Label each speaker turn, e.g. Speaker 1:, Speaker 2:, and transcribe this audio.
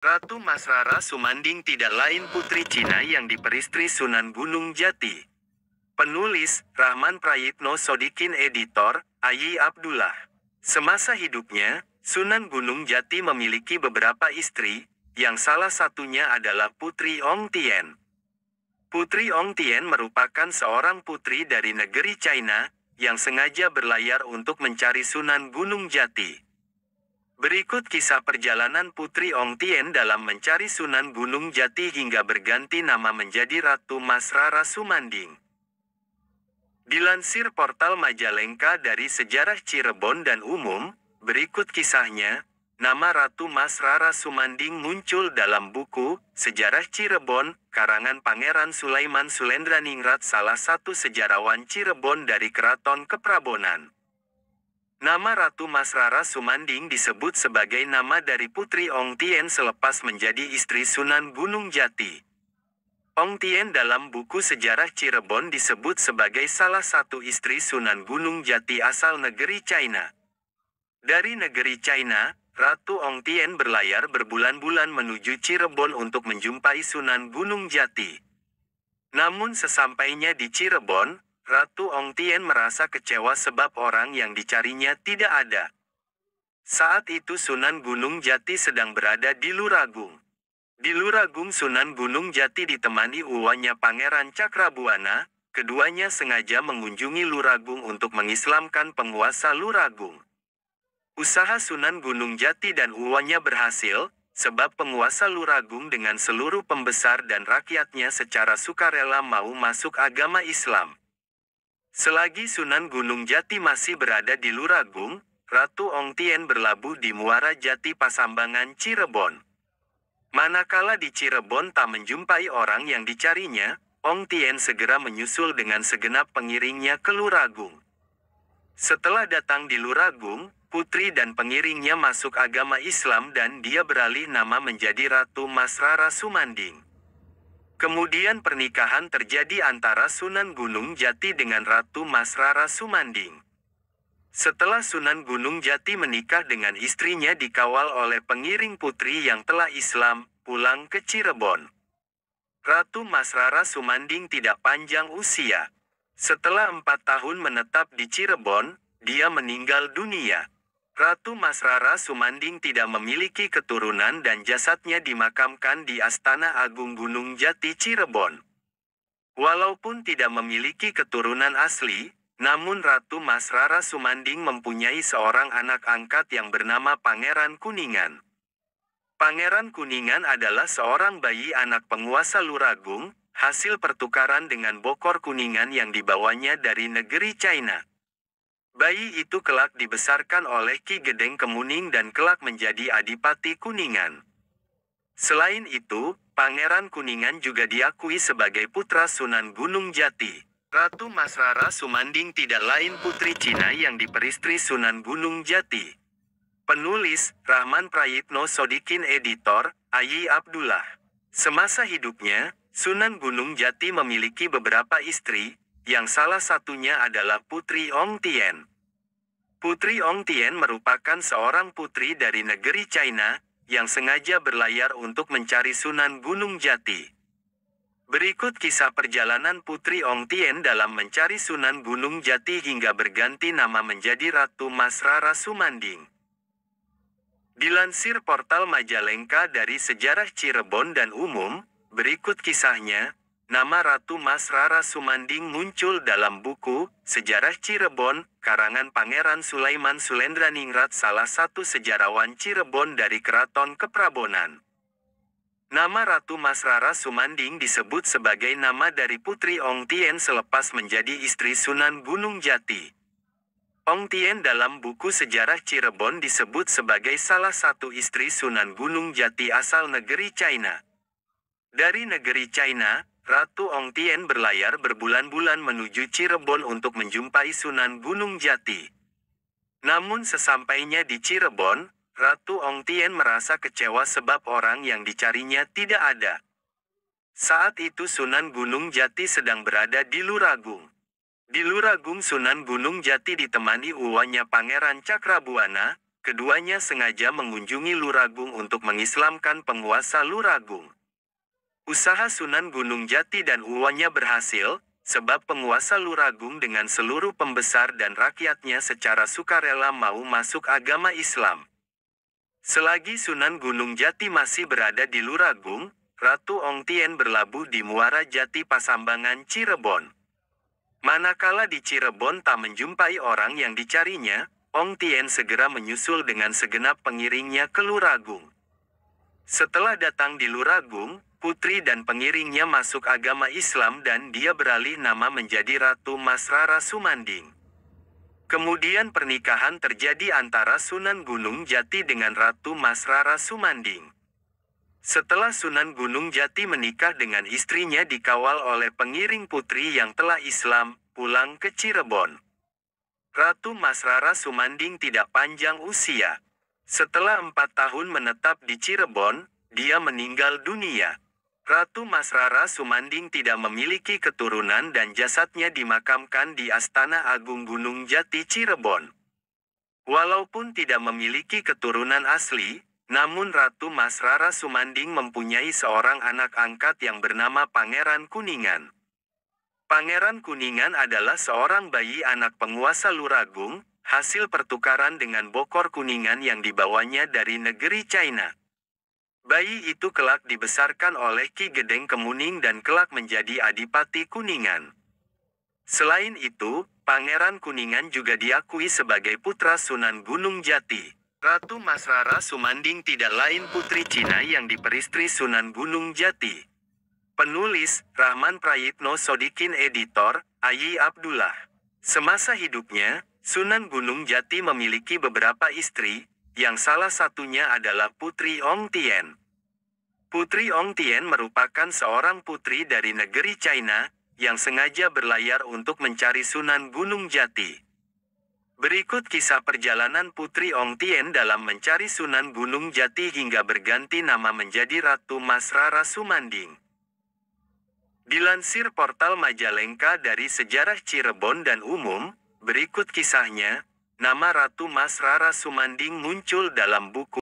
Speaker 1: Ratu Masrara Sumanding tidak lain putri Cina yang diperistri Sunan Gunung Jati. Penulis, Rahman Prayitno Sodikin. Editor, Ayi Abdullah. Semasa hidupnya, Sunan Gunung Jati memiliki beberapa istri, yang salah satunya adalah Putri Ong Tien. Putri Ong Tien merupakan seorang putri dari negeri China, yang sengaja berlayar untuk mencari Sunan Gunung Jati. Berikut kisah perjalanan Putri Ong Tien dalam mencari Sunan Gunung Jati hingga berganti nama menjadi Ratu Masrara Sumanding. Dilansir portal Majalengka dari Sejarah Cirebon dan Umum, berikut kisahnya. Nama Ratu Masrara Sumanding muncul dalam buku Sejarah Cirebon, karangan Pangeran Sulaiman Sulendraningrat, salah satu sejarawan Cirebon dari Keraton Keprabonan. Nama Ratu Masrara Sumanding disebut sebagai nama dari Putri Ong Tien selepas menjadi istri Sunan Gunung Jati. Ong Tien dalam buku Sejarah Cirebon disebut sebagai salah satu istri Sunan Gunung Jati asal negeri China. Dari negeri China, Ratu Ong Tien berlayar berbulan-bulan menuju Cirebon untuk menjumpai Sunan Gunung Jati. Namun sesampainya di Cirebon, Ratu Ong Tien merasa kecewa sebab orang yang dicarinya tidak ada. Saat itu Sunan Gunung Jati sedang berada di Luragung. Di Luragung Sunan Gunung Jati ditemani uwannya Pangeran Cakrabuana, keduanya sengaja mengunjungi Luragung untuk mengislamkan penguasa Luragung. Usaha Sunan Gunung Jati dan uwannya berhasil, sebab penguasa Luragung dengan seluruh pembesar dan rakyatnya secara sukarela mau masuk agama Islam. Selagi Sunan Gunung Jati masih berada di Luragung, Ratu Ong Tien berlabuh di Muara Jati Pasambangan Cirebon. Manakala di Cirebon tak menjumpai orang yang dicarinya, Ong Tien segera menyusul dengan segenap pengiringnya ke Luragung. Setelah datang di Luragung, putri dan pengiringnya masuk agama Islam dan dia beralih nama menjadi Ratu Masrara Sumanding. Kemudian pernikahan terjadi antara Sunan Gunung Jati dengan Ratu Masrara Sumanding. Setelah Sunan Gunung Jati menikah dengan istrinya dikawal oleh pengiring putri yang telah Islam, pulang ke Cirebon. Ratu Masrara Sumanding tidak panjang usia. Setelah 4 tahun menetap di Cirebon, dia meninggal dunia. Ratu Masrara Sumanding tidak memiliki keturunan dan jasadnya dimakamkan di Astana Agung Gunung Jati Cirebon. Walaupun tidak memiliki keturunan asli, namun Ratu Masrara Sumanding mempunyai seorang anak angkat yang bernama Pangeran Kuningan. Pangeran Kuningan adalah seorang bayi anak penguasa Luragung, hasil pertukaran dengan Bokor Kuningan yang dibawanya dari negeri China. Bayi itu kelak dibesarkan oleh Ki Gedeng Kemuning dan kelak menjadi Adipati Kuningan. Selain itu, Pangeran Kuningan juga diakui sebagai putra Sunan Gunung Jati. Ratu Masrara Sumanding tidak lain putri Cina yang diperistri Sunan Gunung Jati. Penulis, Rahman Prayitno Sodikin. Editor, Ayi Abdullah. Semasa hidupnya, Sunan Gunung Jati memiliki beberapa istri, yang salah satunya adalah Putri Ong Tien. Putri Ong Tien merupakan seorang putri dari negeri China, yang sengaja berlayar untuk mencari Sunan Gunung Jati. Berikut kisah perjalanan Putri Ong Tien dalam mencari Sunan Gunung Jati hingga berganti nama menjadi Ratu Masrara Sumanding. Dilansir portal Majalengka dari Sejarah Cirebon dan Umum, berikut kisahnya. Nama Ratu Masrara Sumanding muncul dalam buku Sejarah Cirebon, karangan Pangeran Sulaiman Sulendraningrat, salah satu sejarawan Cirebon dari Keraton Keprabonan. Nama Ratu Masrara Sumanding disebut sebagai nama dari Putri Ong Tien selepas menjadi istri Sunan Gunung Jati. Ong Tien dalam buku Sejarah Cirebon disebut sebagai salah satu istri Sunan Gunung Jati asal negeri China. Dari negeri China, Ratu Ong Tien berlayar berbulan-bulan menuju Cirebon untuk menjumpai Sunan Gunung Jati. Namun sesampainya di Cirebon, Ratu Ong Tien merasa kecewa sebab orang yang dicarinya tidak ada. Saat itu Sunan Gunung Jati sedang berada di Luragung. Di Luragung Sunan Gunung Jati ditemani uwannya Pangeran Cakrabuana, keduanya sengaja mengunjungi Luragung untuk mengislamkan penguasa Luragung. Usaha Sunan Gunung Jati dan uwannya berhasil, sebab penguasa Luragung dengan seluruh pembesar dan rakyatnya secara sukarela mau masuk agama Islam. Selagi Sunan Gunung Jati masih berada di Luragung, Ratu Ong Tien berlabuh di Muara Jati Pasambangan, Cirebon. Manakala di Cirebon tak menjumpai orang yang dicarinya, Ong Tien segera menyusul dengan segenap pengiringnya ke Luragung. Setelah datang di Luragung, putri dan pengiringnya masuk agama Islam dan dia beralih nama menjadi Ratu Mas Rara Sumanding. Kemudian pernikahan terjadi antara Sunan Gunung Jati dengan Ratu Mas Rara Sumanding. Setelah Sunan Gunung Jati menikah dengan istrinya dikawal oleh pengiring putri yang telah Islam, pulang ke Cirebon. Ratu Mas Rara Sumanding tidak panjang usia. Setelah 4 tahun menetap di Cirebon, dia meninggal dunia. Ratu Mas Rara Sumanding tidak memiliki keturunan dan jasadnya dimakamkan di Astana Agung Gunung Jati, Cirebon. Walaupun tidak memiliki keturunan asli, namun Ratu Mas Rara Sumanding mempunyai seorang anak angkat yang bernama Pangeran Kuningan. Pangeran Kuningan adalah seorang bayi anak penguasa Luragung, hasil pertukaran dengan Bokor Kuningan yang dibawanya dari negeri China. Bayi itu kelak dibesarkan oleh Ki Gedeng Kemuning dan kelak menjadi Adipati Kuningan. Selain itu, Pangeran Kuningan juga diakui sebagai putra Sunan Gunung Jati. Ratu Mas Rara Sumanding tidak lain putri Cina yang diperistri Sunan Gunung Jati. Penulis, Rahman Prayitno Sodikin, editor, Ayyi Abdullah. Semasa hidupnya, Sunan Gunung Jati memiliki beberapa istri, yang salah satunya adalah Putri Ong Tien. Putri Ong Tien merupakan seorang putri dari negeri China, yang sengaja berlayar untuk mencari Sunan Gunung Jati. Berikut kisah perjalanan Putri Ong Tien dalam mencari Sunan Gunung Jati hingga berganti nama menjadi Ratu Mas Rara Sumanding. Dilansir portal Majalengka dari Sejarah Cirebon dan Umum, berikut kisahnya. Nama Ratu Mas Rara Sumanding muncul dalam buku